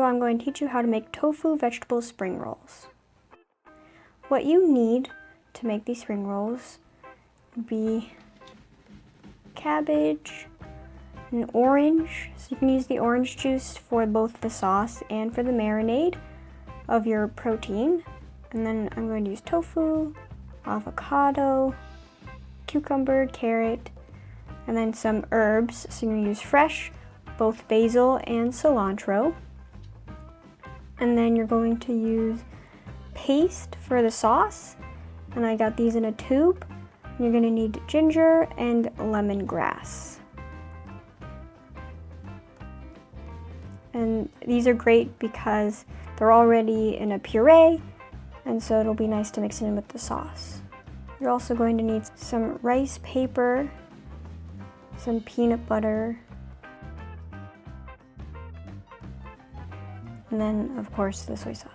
I'm going to teach you how to make tofu vegetable spring rolls. What you need to make these spring rolls would be cabbage, an orange, so you can use the orange juice for both the sauce and for the marinade of your protein. And then I'm going to use tofu, avocado, cucumber, carrot, and then some herbs. So you're going to use fresh, both basil and cilantro. And then you're going to use paste for the sauce, and I got these in a tube. And you're going to need ginger and lemongrass. And these are great because they're already in a puree, and so it'll be nice to mix it in with the sauce. You're also going to need some rice paper, some peanut butter, and then, of course, the soy sauce.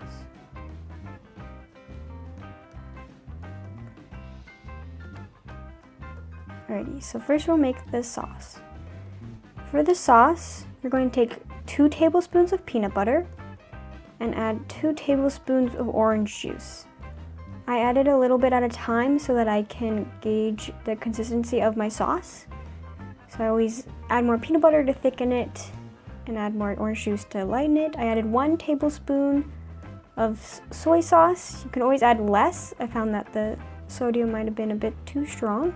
Alrighty, so first we'll make the sauce. For the sauce, you're going to take 2 tablespoons of peanut butter and add 2 tablespoons of orange juice. I added a little bit at a time so that I can gauge the consistency of my sauce. So I always add more peanut butter to thicken it and add more orange juice to lighten it. I added 1 tablespoon of soy sauce. You can always add less. I found that the sodium might have been a bit too strong.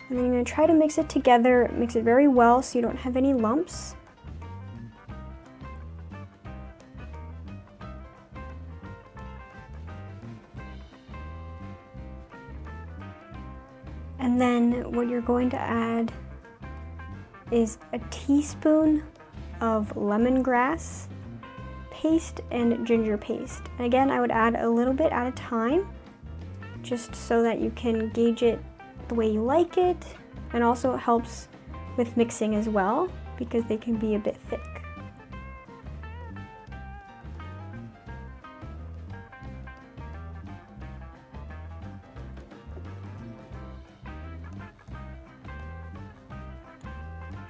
And then you're going to try to mix it together, mix it very well so you don't have any lumps. And then what you're going to add is a teaspoon of lemongrass paste and ginger paste. And again, I would add a little bit at a time, just so that you can gauge it the way you like it, and also it helps with mixing as well because they can be a bit thick.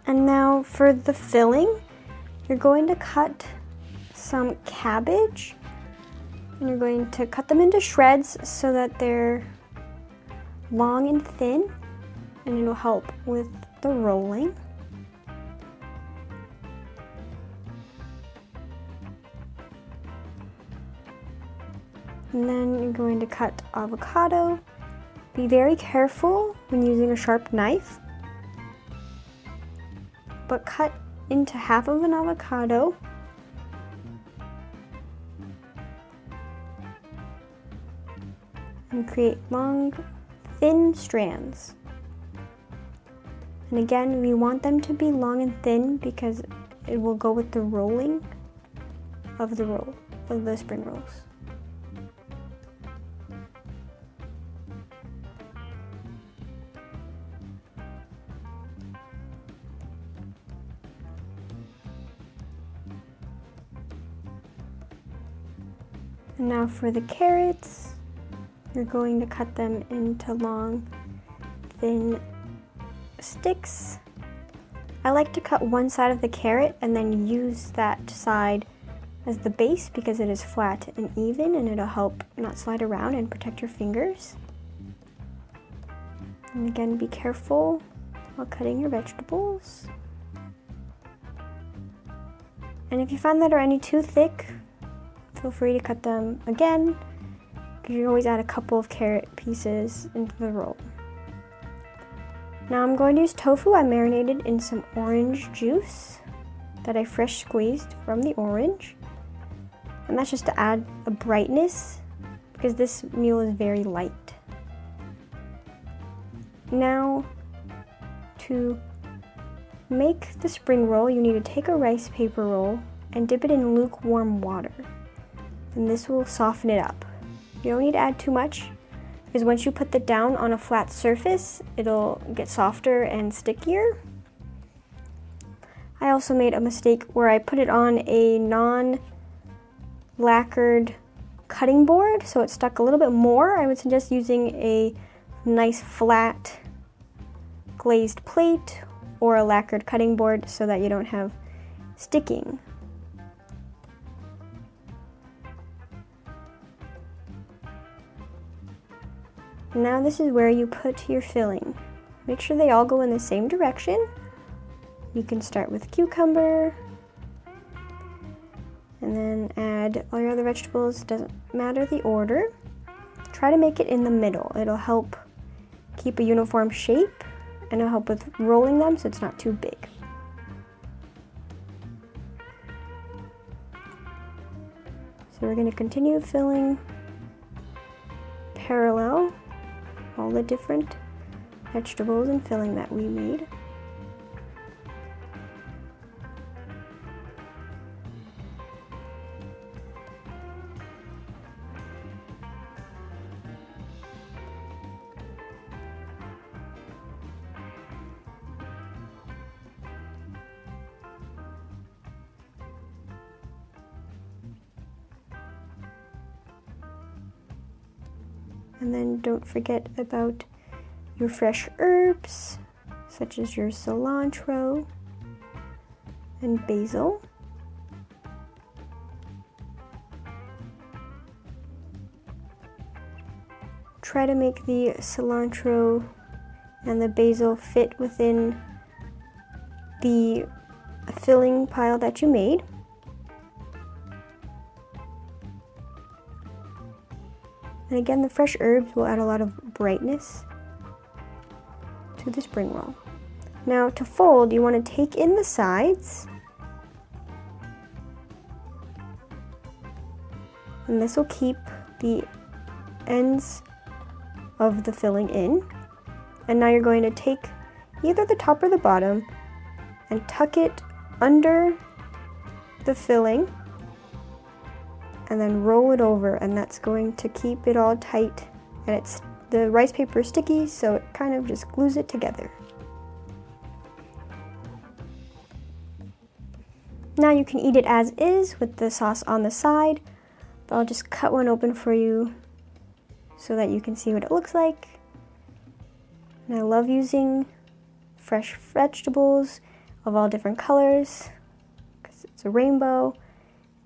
And now for the filling, you're going to cut some cabbage, and you're going to cut them into shreds so that they're long and thin, and it'll help with the rolling. And then you're going to cut avocado. Be very careful when using a sharp knife, but cut into half of an avocado. And create long, thin strands. And again, we want them to be long and thin because it will go with the rolling of the spring rolls. And now for the carrots, you're going to cut them into long, thin sticks. I like to cut one side of the carrot and then use that side as the base because it is flat and even, and it'll help not slide around and protect your fingers. And again, be careful while cutting your vegetables. And if you find that are any too thick, feel free to cut them again, because you can always add a couple of carrot pieces into the roll. Now I'm going to use tofu I marinated in some orange juice that I fresh squeezed from the orange. And that's just to add a brightness because this meal is very light. Now to make the spring roll, you need to take a rice paper roll and dip it in lukewarm water. And this will soften it up. You don't need to add too much because once you put it down on a flat surface, it'll get softer and stickier. I also made a mistake where I put it on a non-lacquered cutting board, so it stuck a little bit more. I would suggest using a nice flat glazed plate or a lacquered cutting board so that you don't have sticking. Now this is where you put your filling. Make sure they all go in the same direction. You can start with cucumber, and then add all your other vegetables. Doesn't matter the order. Try to make it in the middle. It'll help keep a uniform shape, and it'll help with rolling them so it's not too big. So we're going to continue filling parallel all the different vegetables and filling that we made. And then don't forget about your fresh herbs, such as your cilantro and basil. Try to make the cilantro and the basil fit within the filling pile that you made. And again, the fresh herbs will add a lot of brightness to the spring roll. Now to fold, you want to take in the sides, and this will keep the ends of the filling in. And now you're going to take either the top or the bottom and tuck it under the filling, and then roll it over, and that's going to keep it all tight. And the rice paper is sticky, so it kind of just glues it together. Now you can eat it as is with the sauce on the side, but I'll just cut one open for you so that you can see what it looks like. And I love using fresh vegetables of all different colors because it's a rainbow.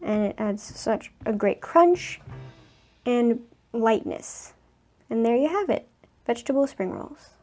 And it adds such a great crunch and lightness. And there you have it, vegetable spring rolls.